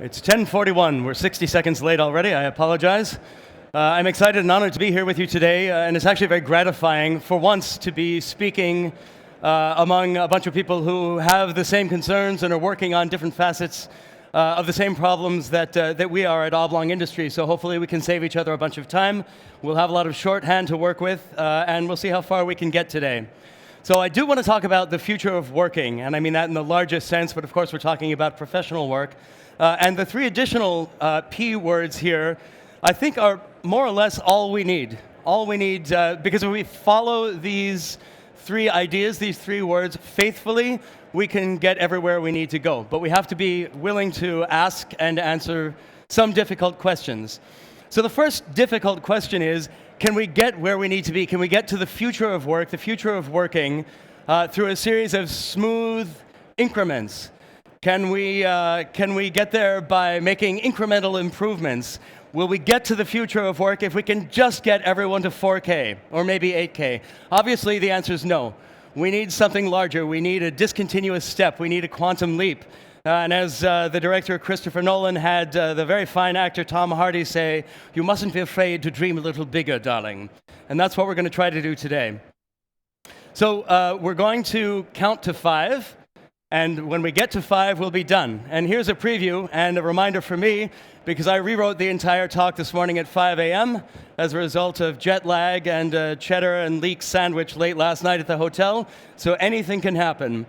It's 10:41. We're 60 seconds late already. I apologize. I'm excited and honored to be here with you today, and it's actually very gratifying for once to be speaking among a bunch of people who have the same concerns and are working on different facets of the same problems that we are at Oblong Industry. So hopefully we can save each other a bunch of time. We'll have a lot of shorthand to work with, and we'll see how far we can get today. So I do want to talk about the future of working, and I mean that in the largest sense, but of course we're talking about professional work. And the three additional P words here, I think, are more or less all we need. All we need, because if we follow these three ideas, these three words faithfully, we can get everywhere we need to go. But we have to be willing to ask and answer some difficult questions. So the first difficult question is, can we get where we need to be? Can we get to the future of work, the future of working, through a series of smooth increments? Can we get there by making incremental improvements? Will we get to the future of work if we can just get everyone to 4K or maybe 8K? Obviously, the answer is no. We need something larger. We need a discontinuous step. We need a quantum leap. And as the director Christopher Nolan had the very fine actor Tom Hardy say, "You mustn't be afraid to dream a little bigger, darling." And that's what we're going to try to do today. So we're going to count to 5. And when we get to 5, we'll be done. And here's a preview and a reminder for me, because I rewrote the entire talk this morning at 5 a.m. as a result of jet lag and a cheddar and leek sandwich late last night at the hotel. So anything can happen.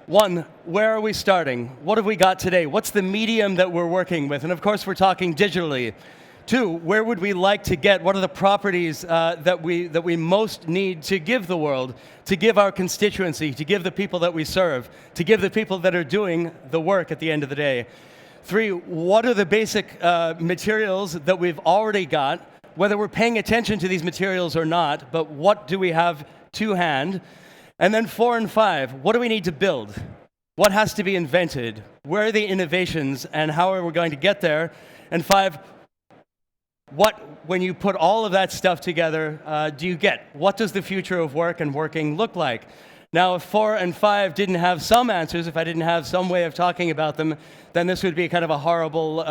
1, where are we starting? What have we got today? What's the medium that we're working with? And of course, we're talking digitally. 2, where would we like to get? What are the properties that we most need to give the world, to give our constituency, to give the people that we serve, to give the people that are doing the work at the end of the day? 3, what are the basic materials that we've already got, whether we're paying attention to these materials or not, but what do we have to hand? And then 4 and 5, what do we need to build? What has to be invented? Where are the innovations and how are we going to get there? And 5, when you put all of that stuff together, do you get? What does the future of work and working look like? Now, if 4 and 5 didn't have some answers, if I didn't have some way of talking about them, then this would be kind of a horrible,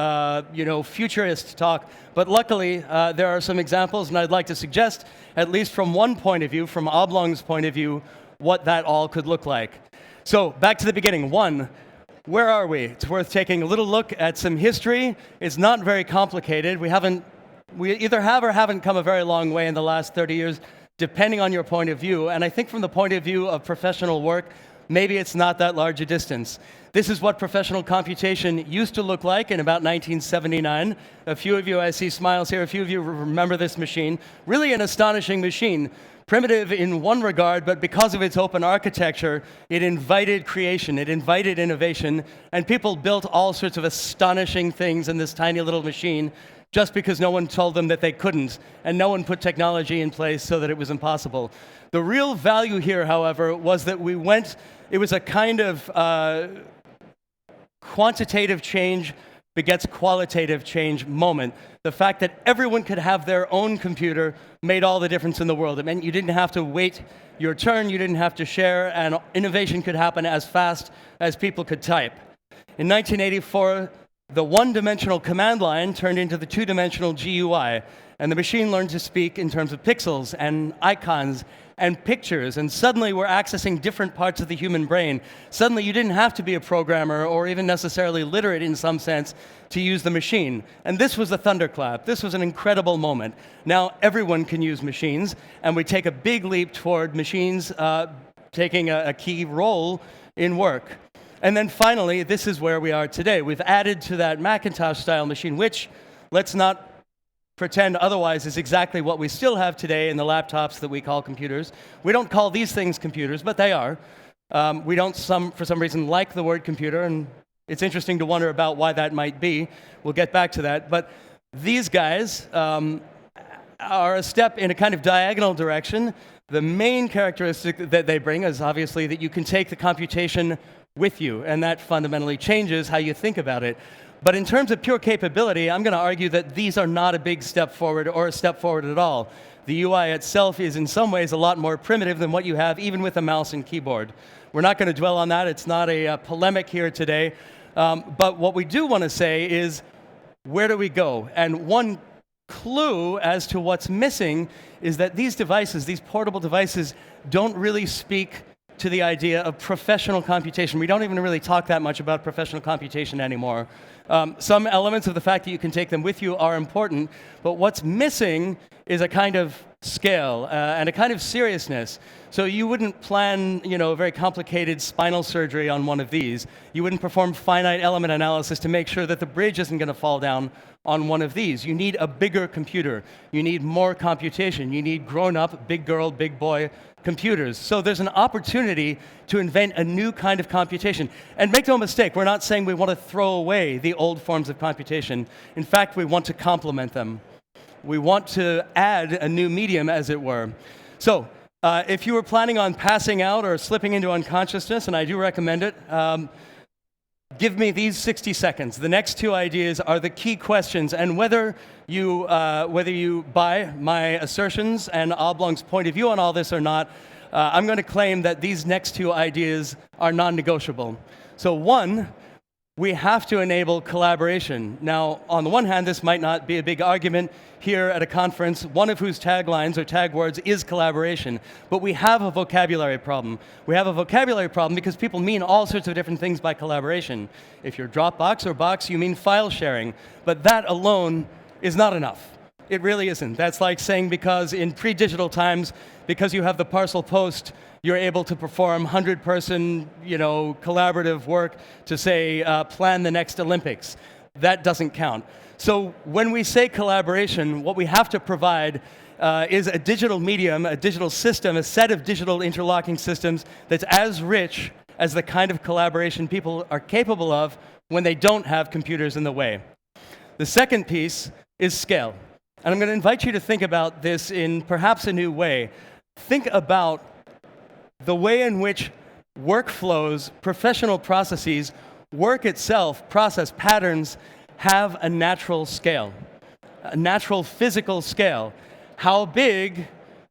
futurist talk. But luckily, there are some examples, and I'd like to suggest, at least from one point of view, from Oblong's point of view, what that all could look like. So, back to the beginning. 1, where are we? It's worth taking a little look at some history. It's not very complicated. We either have or haven't come a very long way in the last 30 years, depending on your point of view. And I think from the point of view of professional work, maybe it's not that large a distance. This is what professional computation used to look like in about 1979. A few of you, I see smiles here, a few of you remember this machine. Really an astonishing machine. Primitive in one regard, but because of its open architecture, it invited creation, it invited innovation, and people built all sorts of astonishing things in this tiny little machine just because no one told them that they couldn't, and no one put technology in place so that it was impossible. The real value here, however, was that it was a kind of quantitative change begets qualitative change moment. The fact that everyone could have their own computer made all the difference in the world. It meant you didn't have to wait your turn, you didn't have to share, and innovation could happen as fast as people could type. In 1984, the one-dimensional command line turned into the two-dimensional GUI, and the machine learned to speak in terms of pixels and icons and pictures, and suddenly we're accessing different parts of the human brain. Suddenly you didn't have to be a programmer or even necessarily literate in some sense to use the machine. And this was a thunderclap. This was an incredible moment. Now everyone can use machines, and we take a big leap toward machines taking a key role in work. And then finally, this is where we are today. We've added to that Macintosh-style machine, which, let's not pretend otherwise, is exactly what we still have today in the laptops that we call computers. We don't call these things computers, but they are. We don't, for some reason, like the word computer, and it's interesting to wonder about why that might be. We'll get back to that. But these guys are a step in a kind of diagonal direction. The main characteristic that they bring is obviously that you can take the computation with you, and that fundamentally changes how you think about it. But in terms of pure capability, I'm going to argue that these are not a big step forward or a step forward at all. The UI itself is in some ways a lot more primitive than what you have even with a mouse and keyboard. We're not going to dwell on that. It's not a polemic here today. But what we do want to say is, where do we go? And one clue as to what's missing is that these devices, these portable devices, don't really speak to the idea of professional computation. We don't even really talk that much about professional computation anymore. Some elements of the fact that you can take them with you are important, but what's missing is a kind of scale and a kind of seriousness. So you wouldn't plan, a very complicated spinal surgery on one of these. You wouldn't perform finite element analysis to make sure that the bridge isn't going to fall down on one of these. You need a bigger computer. You need more computation. You need grown-up, big girl, big boy computers. So there's an opportunity to invent a new kind of computation. And make no mistake, we're not saying we want to throw away the old forms of computation. In fact, we want to complement them. We want to add a new medium, as it were. So if you were planning on passing out or slipping into unconsciousness, and I do recommend it, give me these 60 seconds. The next two ideas are the key questions, and whether you buy my assertions and Oblong's point of view on all this or not, I'm going to claim that these next two ideas are non-negotiable. So one, we have to enable collaboration. Now, on the one hand, this might not be a big argument here at a conference, one of whose taglines or tag words is collaboration. But we have a vocabulary problem. We have a vocabulary problem because people mean all sorts of different things by collaboration. If you're Dropbox or Box, you mean file sharing. But that alone is not enough. It really isn't. That's like saying because in pre-digital times, because you have the parcel post, you're able to perform 100-person, collaborative work to, say, plan the next Olympics. That doesn't count. So when we say collaboration, what we have to provide is a digital medium, a digital system, a set of digital interlocking systems that's as rich as the kind of collaboration people are capable of when they don't have computers in the way. The second piece is scale. And I'm going to invite you to think about this in perhaps a new way. Think about the way in which workflows, professional processes, work itself, process patterns, have a natural scale, a natural physical scale. How big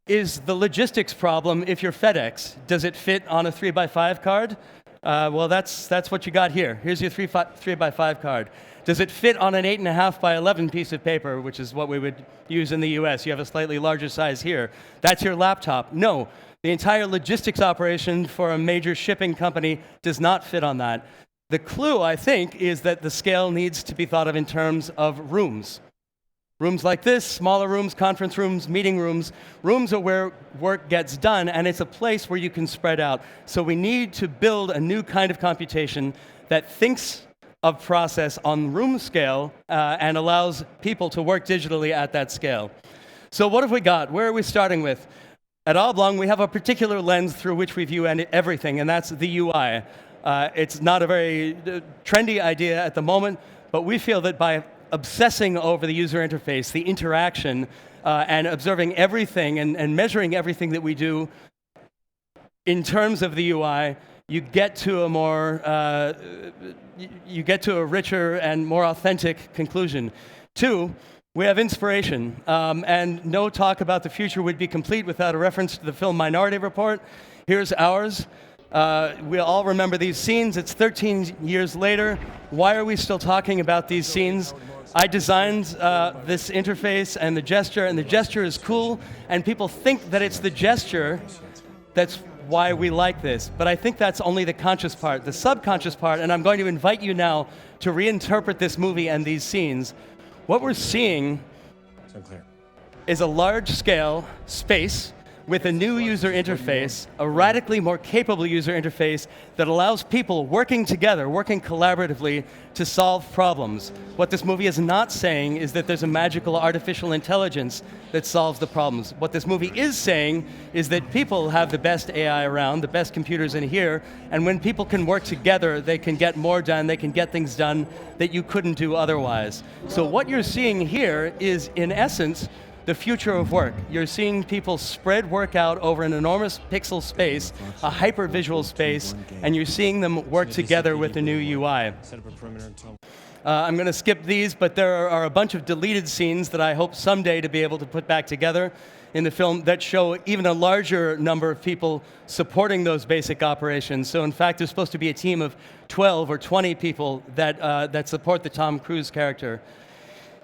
is the logistics problem if you're FedEx? Does it fit on a 3x5 card? Well, that's what you got here. Here's your 3x5 card. Does it fit on an 8.5 by 11 piece of paper, which is what we would use in the US? You have a slightly larger size here. That's your laptop. No. The entire logistics operation for a major shipping company does not fit on that. The clue, I think, is that the scale needs to be thought of in terms of rooms. Rooms like this, smaller rooms, conference rooms, meeting rooms. Rooms are where work gets done, and it's a place where you can spread out. So we need to build a new kind of computation that thinks of process on room scale and allows people to work digitally at that scale. So what have we got? Where are we starting with? At Oblong, we have a particular lens through which we view everything, and that's the UI. It's not a very trendy idea at the moment, but we feel that by obsessing over the user interface, the interaction, and observing everything and measuring everything that we do in terms of the UI, you get to a richer and more authentic conclusion. Two, we have inspiration, and no talk about the future would be complete without a reference to the film Minority Report. Here's ours. We all remember these scenes. It's 13 years later. Why are we still talking about these scenes? I designed this interface and the gesture is cool, and people think that it's the gesture that's why we like this. But I think that's only the conscious part. The subconscious part, and I'm going to invite you now to reinterpret this movie and these scenes. What we're seeing is a large-scale space with a new user interface, a radically more capable user interface that allows people working together, working collaboratively to solve problems. What this movie is not saying is that there's a magical artificial intelligence that solves the problems. What this movie is saying is that people have the best AI around, the best computers in here, and when people can work together, they can get more done, they can get things done that you couldn't do otherwise. So what you're seeing here is, in essence, the future of work. You're seeing people spread work out over an enormous pixel space, a hyper-visual space, and you're seeing them work together with the new UI. I'm going to skip these, but there are a bunch of deleted scenes that I hope someday to be able to put back together. in the film that show even a larger number of people supporting those basic operations. So in fact, there's supposed to be a team of 12 or 20 people that support the Tom Cruise character.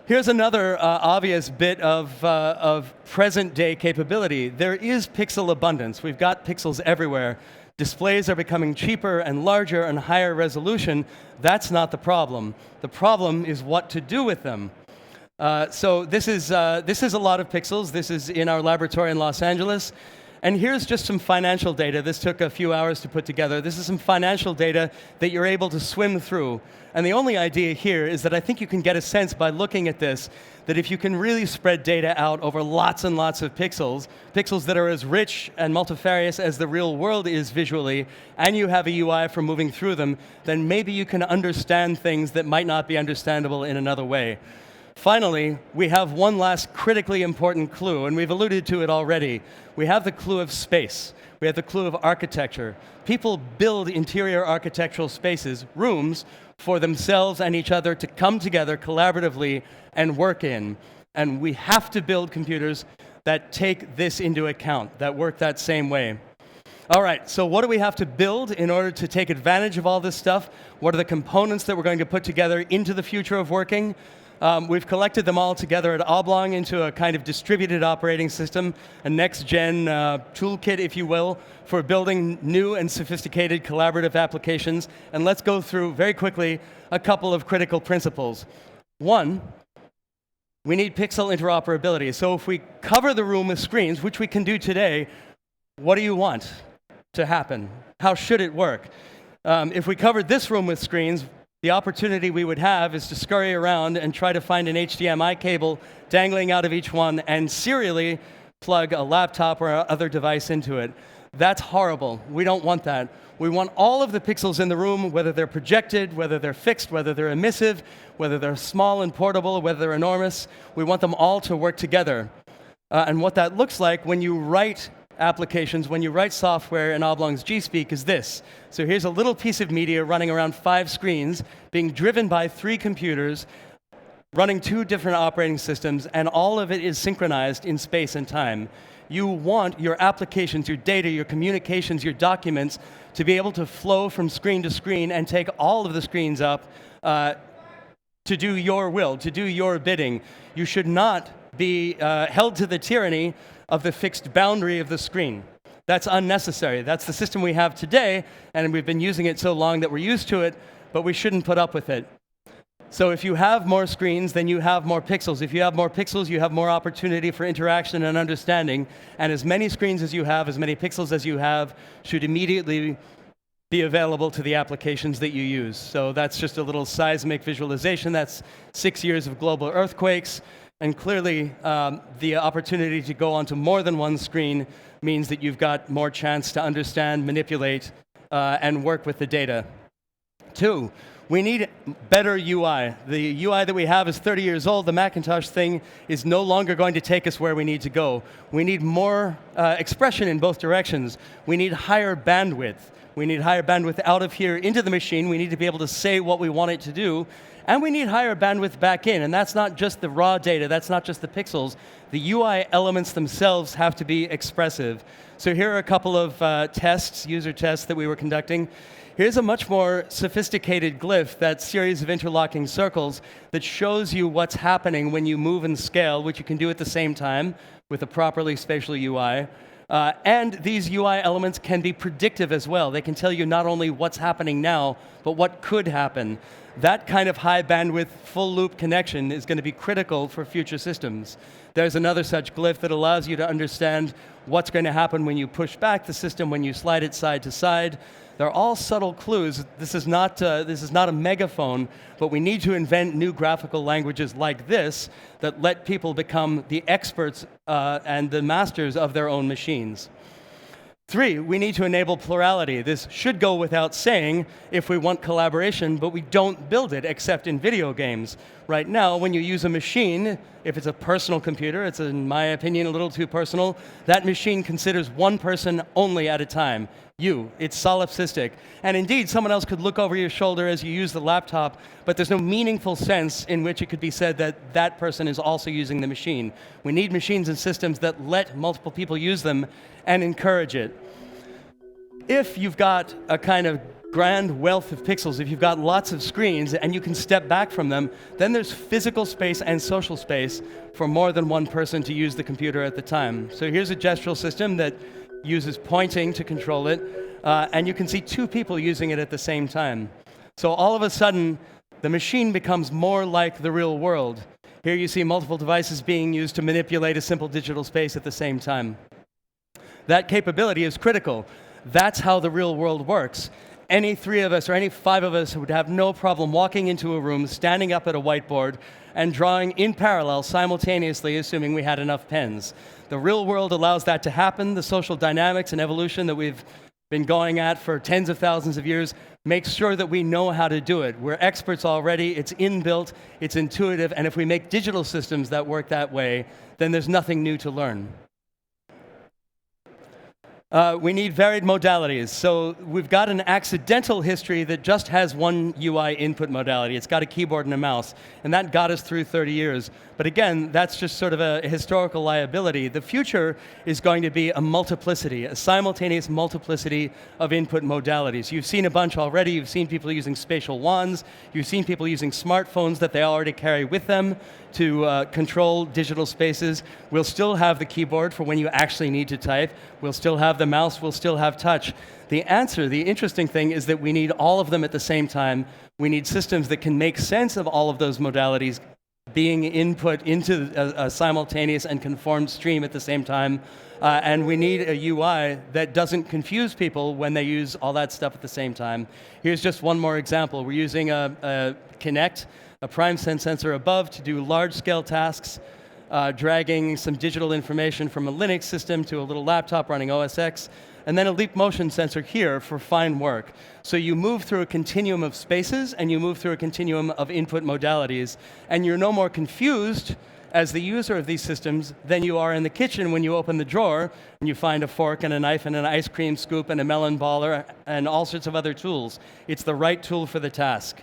Here's another obvious bit of present-day capability. There is pixel abundance. We've got pixels everywhere. Displays are becoming cheaper and larger and higher resolution. That's not the problem. The problem is what to do with them. So this is a lot of pixels. This is in our laboratory in Los Angeles. And here's just some financial data. This took a few hours to put together. This is some financial data that you're able to swim through. And the only idea here is that I think you can get a sense by looking at this that if you can really spread data out over lots and lots of pixels, pixels that are as rich and multifarious as the real world is visually, and you have a UI for moving through them, then maybe you can understand things that might not be understandable in another way. Finally, we have one last critically important clue, and we've alluded to it already. We have the clue of space. We have the clue of architecture. People build interior architectural spaces, rooms, for themselves and each other to come together collaboratively and work in. And we have to build computers that take this into account, that work that same way. All right, so what do we have to build in order to take advantage of all this stuff? What are the components that we're going to put together into the future of working? We've collected them all together at Oblong into a kind of distributed operating system, a next-gen toolkit, if you will, for building new and sophisticated collaborative applications. And let's go through, very quickly, a couple of critical principles. One, we need pixel interoperability. So if we cover the room with screens, which we can do today, what do you want to happen? How should it work? If we covered this room with screens, the opportunity we would have is to scurry around and try to find an HDMI cable dangling out of each one and serially plug a laptop or other device into it. That's horrible. We don't want that. We want all of the pixels in the room, whether they're projected, whether they're fixed, whether they're emissive, whether they're small and portable, whether they're enormous. We want them all to work together. And what that looks like when you write applications, when you write software in Oblong's G-Speak is this. So here's a little piece of media running around 5 screens, being driven by 3 computers, running 2 different operating systems, and all of it is synchronized in space and time. You want your applications, your data, your communications, your documents to be able to flow from screen to screen and take all of the screens up to do your will, to do your bidding. You should not be held to the tyranny of the fixed boundary of the screen. That's unnecessary. That's the system we have today, and we've been using it so long that we're used to it, but we shouldn't put up with it. So if you have more screens, then you have more pixels. If you have more pixels, you have more opportunity for interaction and understanding, and as many screens as you have, as many pixels as you have, should immediately be available to the applications that you use. So that's just a little seismic visualization. That's 6 years of global earthquakes. And clearly, the opportunity to go onto more than one screen means that you've got more chance to understand, manipulate, and work with the data. 2, we need better UI. The UI that we have is 30 years old. The Macintosh thing is no longer going to take us where we need to go. We need more expression in both directions. We need higher bandwidth. We need higher bandwidth out of here into the machine. We need to be able to say what we want it to do. And we need higher bandwidth back in. And that's not just the raw data. That's not just the pixels. The UI elements themselves have to be expressive. So here are a couple of tests, user tests that we were conducting. Here's a much more sophisticated glyph, that series of interlocking circles that shows you what's happening when you move and scale, which you can do at the same time with a properly spatial UI. And these UI elements can be predictive as well. They can tell you not only what's happening now, but what could happen. That kind of high bandwidth, full loop connection is going to be critical for future systems. There's another such glyph that allows you to understand what's going to happen when you push back the system, when you slide it side to side. They're all subtle clues. This is not a megaphone, but we need to invent new graphical languages like this that let people become the experts and the masters of their own machines. 3, we need to enable plurality. This should go without saying if we want collaboration, but we don't build it except in video games. Right now, when you use a machine, if it's a personal computer, it's in my opinion a little too personal, that machine considers one person only at a time. you. It's solipsistic. And indeed, someone else could look over your shoulder as you use the laptop, but there's no meaningful sense in which it could be said that that person is also using the machine. We need machines and systems that let multiple people use them and encourage it. If you've got a kind of grand wealth of pixels, if you've got lots of screens and you can step back from them, then there's physical space and social space for more than one person to use the computer at the time. So here's a gestural system that uses pointing to control it, and you can see two people using it at the same time. So all of a sudden, the machine becomes more like the real world. Here you see multiple devices being used to manipulate a simple digital space at the same time. That capability is critical. That's how the real world works. Any three of us or any five of us would have no problem walking into a room, standing up at a whiteboard, and drawing in parallel simultaneously, assuming we had enough pens. The real world allows that to happen. The social dynamics and evolution that we've been going at for tens of thousands of years makes sure that we know how to do it. We're experts already. It's inbuilt. It's intuitive. And if we make digital systems that work that way, then there's nothing new to learn. We need varied modalities. So we've got an accidental history that just has one UI input modality. It's got a keyboard and a mouse. And that got us through 30 years. But again, that's just sort of a historical liability. The future is going to be a multiplicity, a simultaneous multiplicity of input modalities. You've seen a bunch already. You've seen people using spatial wands. You've seen people using smartphones that they already carry with them to control digital spaces. We'll still have the keyboard for when you actually need to type. We'll still have the mouse. We'll still have touch. The answer, the interesting thing, is that we need all of them at the same time. We need systems that can make sense of all of those modalities being input into a simultaneous and conformed stream at the same time. And we need a UI that doesn't confuse people when they use all that stuff at the same time. Here's just one more example. We're using a Kinect, a prime sense sensor above, to do large-scale tasks, dragging some digital information from a Linux system to a little laptop running OS X, and then a leap motion sensor here for fine work. So you move through a continuum of spaces, and you move through a continuum of input modalities, and you're no more confused as the user of these systems than you are in the kitchen when you open the drawer and you find a fork and a knife and an ice cream scoop and a melon baller and all sorts of other tools. It's the right tool for the task.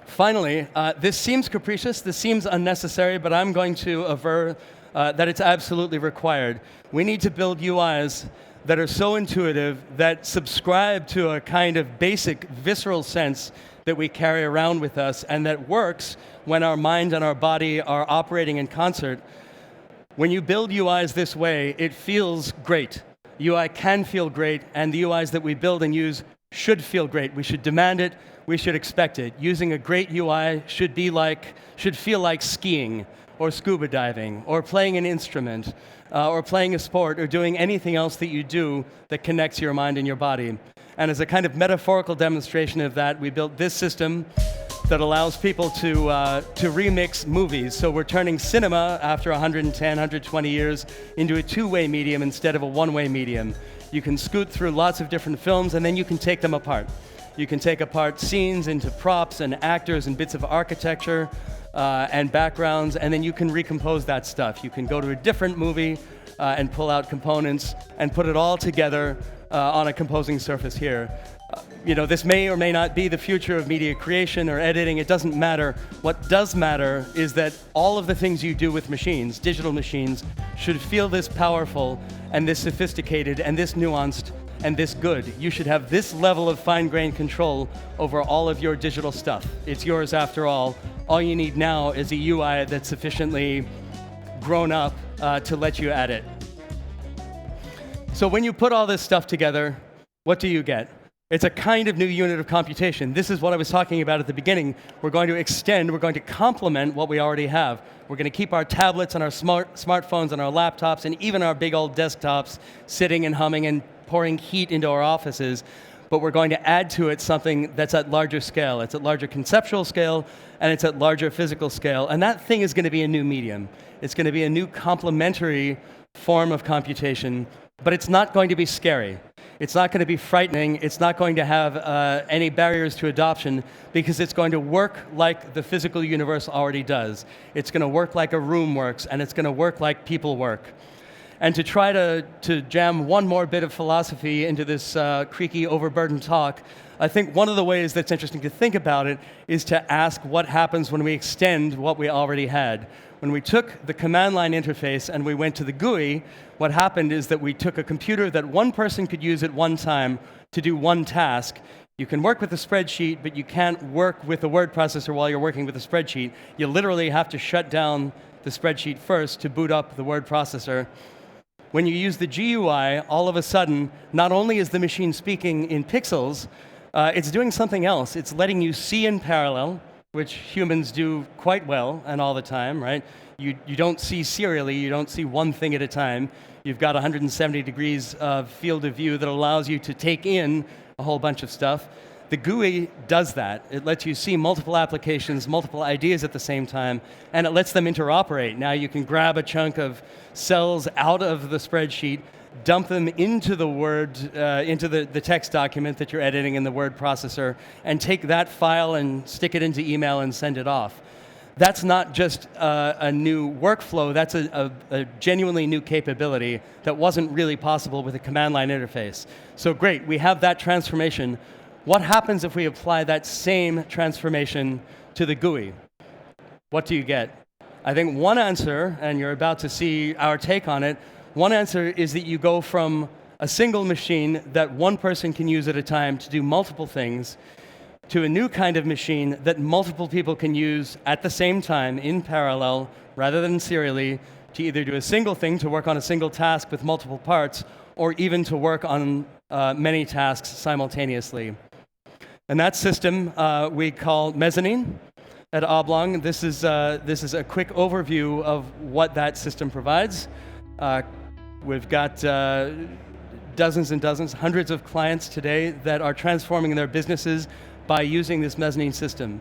Finally, this seems capricious, this seems unnecessary, but I'm going to aver that it's absolutely required. We need to build UIs that are so intuitive, that subscribe to a kind of basic, visceral sense that we carry around with us, and that works when our mind and our body are operating in concert. When you build UIs this way, it feels great. UI can feel great, and the UIs that we build and use should feel great. We should demand it. We should expect it. Using a great UI should feel like skiing, or scuba diving, or playing an instrument, or playing a sport, or doing anything else that you do that connects your mind and your body. And as a kind of metaphorical demonstration of that, we built this system that allows people to remix movies. So we're turning cinema, after 110, 120 years, into a two-way medium instead of a one-way medium. You can scoot through lots of different films, and then you can take them apart. You can take apart scenes into props and actors and bits of architecture and backgrounds, and then you can recompose that stuff. You can go to a different movie and pull out components and put it all together on a composing surface here. This may or may not be the future of media creation or editing. It doesn't matter. What does matter is that all of the things you do with machines, digital machines, should feel this powerful and this sophisticated and this nuanced and this good. You should have this level of fine-grained control over all of your digital stuff. It's yours after all. All you need now is a UI that's sufficiently grown up to let you at it. So when you put all this stuff together, what do you get? It's a kind of new unit of computation. This is what I was talking about at the beginning. We're going to extend, we're going to complement what we already have. We're going to keep our tablets and our smartphones and our laptops and even our big old desktops sitting and humming and pouring heat into our offices, but we're going to add to it something that's at larger scale. It's at larger conceptual scale, and it's at larger physical scale. And that thing is going to be a new medium. It's going to be a new complementary form of computation, but it's not going to be scary. It's not going to be frightening. It's not going to have any barriers to adoption, because it's going to work like the physical universe already does. It's going to work like a room works, and it's going to work like people work. And to try to jam one more bit of philosophy into this creaky, overburdened talk, I think one of the ways that's interesting to think about it is to ask what happens when we extend what we already had. When we took the command line interface and we went to the GUI, what happened is that we took a computer that one person could use at one time to do one task. You can work with a spreadsheet, but you can't work with a word processor while you're working with a spreadsheet. You literally have to shut down the spreadsheet first to boot up the word processor. When you use the GUI, all of a sudden, not only is the machine speaking in pixels, it's doing something else. It's letting you see in parallel, which humans do quite well and all the time, right? You don't see serially, you don't see one thing at a time. You've got 170 degrees of field of view that allows you to take in a whole bunch of stuff. The GUI does that. It lets you see multiple applications, multiple ideas at the same time, and it lets them interoperate. Now you can grab a chunk of cells out of the spreadsheet, dump them into the Word, into the text document that you're editing in the word processor, and take that file and stick it into email and send it off. That's not just a new workflow, that's a genuinely new capability that wasn't really possible with a command line interface. So great, we have that transformation. What happens if we apply that same transformation to the GUI? What do you get? I think one answer, and you're about to see our take on it, one answer is that you go from a single machine that one person can use at a time to do multiple things to a new kind of machine that multiple people can use at the same time in parallel rather than serially to either do a single thing, to work on a single task with multiple parts, or even to work on many tasks simultaneously. And that system we call mezzanine at Oblong. This is a quick overview of what that system provides. We've got dozens and dozens, hundreds of clients today that are transforming their businesses by using this mezzanine system.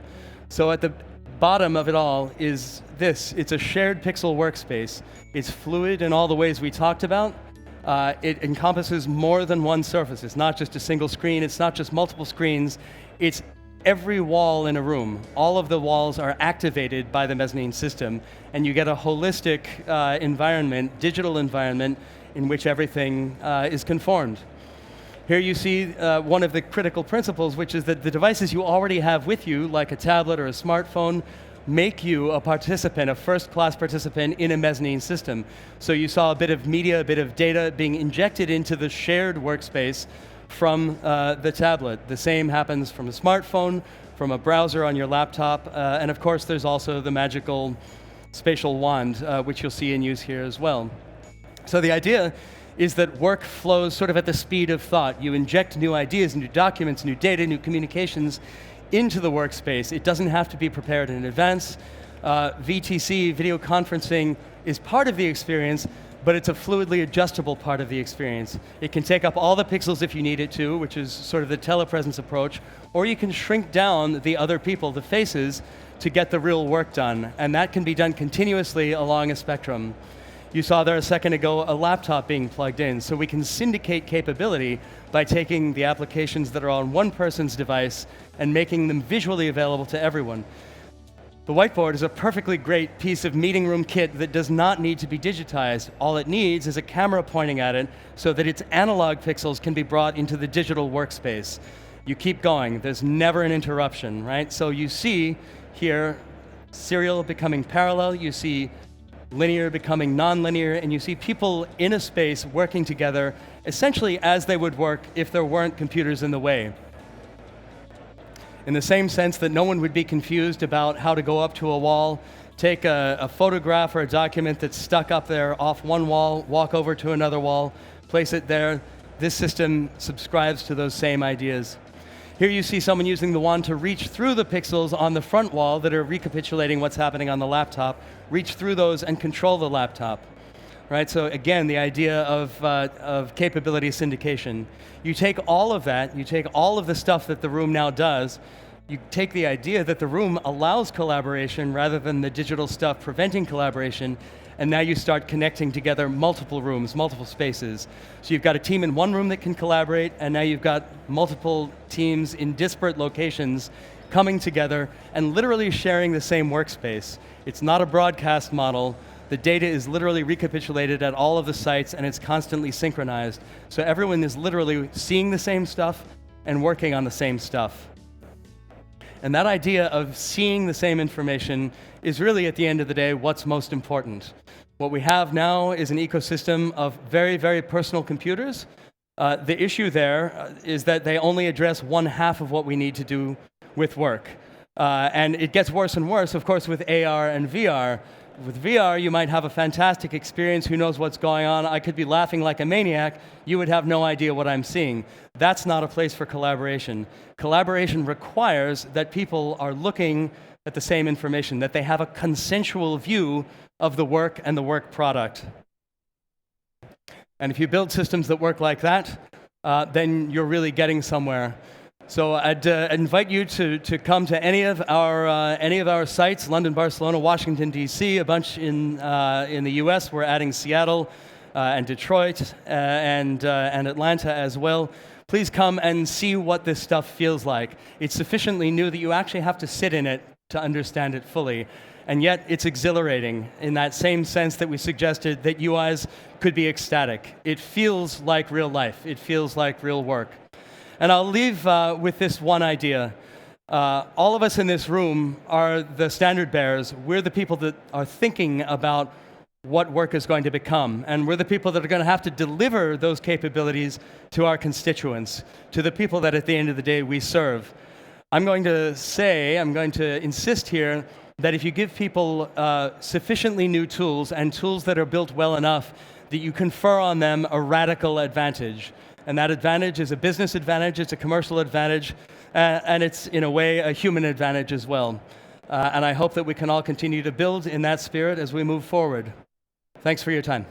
So at the bottom of it all is this. It's a shared pixel workspace. It's fluid in all the ways we talked about. It encompasses more than one surface. It's not just a single screen. It's not just multiple screens. It's every wall in a room. All of the walls are activated by the mezzanine system, and you get a holistic environment, digital environment, in which everything is conformed. Here you see one of the critical principles, which is that the devices you already have with you, like a tablet or a smartphone, make you a participant, a first-class participant in a mezzanine system. So you saw a bit of media, a bit of data being injected into the shared workspace from the tablet. The same happens from a smartphone, from a browser on your laptop, and of course there's also the magical spatial wand, which you'll see in use here as well. So the idea is that work flows sort of at the speed of thought. You inject new ideas, new documents, new data, new communications into the workspace. It doesn't have to be prepared in advance. VTC, video conferencing, is part of the experience, but it's a fluidly adjustable part of the experience. It can take up all the pixels if you need it to, which is sort of the telepresence approach, or you can shrink down the other people, the faces, to get the real work done, and that can be done continuously along a spectrum. You saw there a second ago a laptop being plugged in, so we can syndicate capability by taking the applications that are on one person's device and making them visually available to everyone. The whiteboard is a perfectly great piece of meeting room kit that does not need to be digitized. All it needs is a camera pointing at it so that its analog pixels can be brought into the digital workspace. You keep going, there's never an interruption, right? So you see here serial becoming parallel, you see linear becoming non-linear, and you see people in a space working together essentially as they would work if there weren't computers in the way. In the same sense that no one would be confused about how to go up to a wall, take a photograph or a document that's stuck up there off one wall, walk over to another wall, place it there. This system subscribes to those same ideas. Here you see someone using the wand to reach through the pixels on the front wall that are recapitulating what's happening on the laptop, reach through those and control the laptop. Right, so again, the idea of capability syndication. You take all of that, you take all of the stuff that the room now does, you take the idea that the room allows collaboration rather than the digital stuff preventing collaboration, and now you start connecting together multiple rooms, multiple spaces. So you've got a team in one room that can collaborate, and now you've got multiple teams in disparate locations coming together and literally sharing the same workspace. It's not a broadcast model. The data is literally recapitulated at all of the sites, and it's constantly synchronized. So everyone is literally seeing the same stuff and working on the same stuff. And that idea of seeing the same information is really, at the end of the day, what's most important. What we have now is an ecosystem of very, very personal computers. The issue there is that they only address one half of what we need to do with work. And it gets worse and worse, of course, with AR and VR. With VR, you might have a fantastic experience, who knows what's going on. I could be laughing like a maniac. You would have no idea what I'm seeing. That's not a place for collaboration. Collaboration requires that people are looking at the same information, that they have a consensual view of the work and the work product. And if you build systems that work like that, then you're really getting somewhere. So I'd invite you to come to any of our sites: London, Barcelona, Washington, D.C., a bunch in the U.S. We're adding Seattle and Detroit and Atlanta as well. Please come and see what this stuff feels like. It's sufficiently new that you actually have to sit in it to understand it fully. And yet it's exhilarating in that same sense that we suggested that UIs could be ecstatic. It feels like real life. It feels like real work. And I'll leave with this one idea. All of us in this room are the standard bearers. We're the people that are thinking about what work is going to become. And we're the people that are going to have to deliver those capabilities to our constituents, to the people that at the end of the day we serve. I'm going to insist here that if you give people sufficiently new tools and tools that are built well enough, that you confer on them a radical advantage. And that advantage is a business advantage, it's a commercial advantage, and it's, in a way, a human advantage as well. And I hope that we can all continue to build in that spirit as we move forward. Thanks for your time.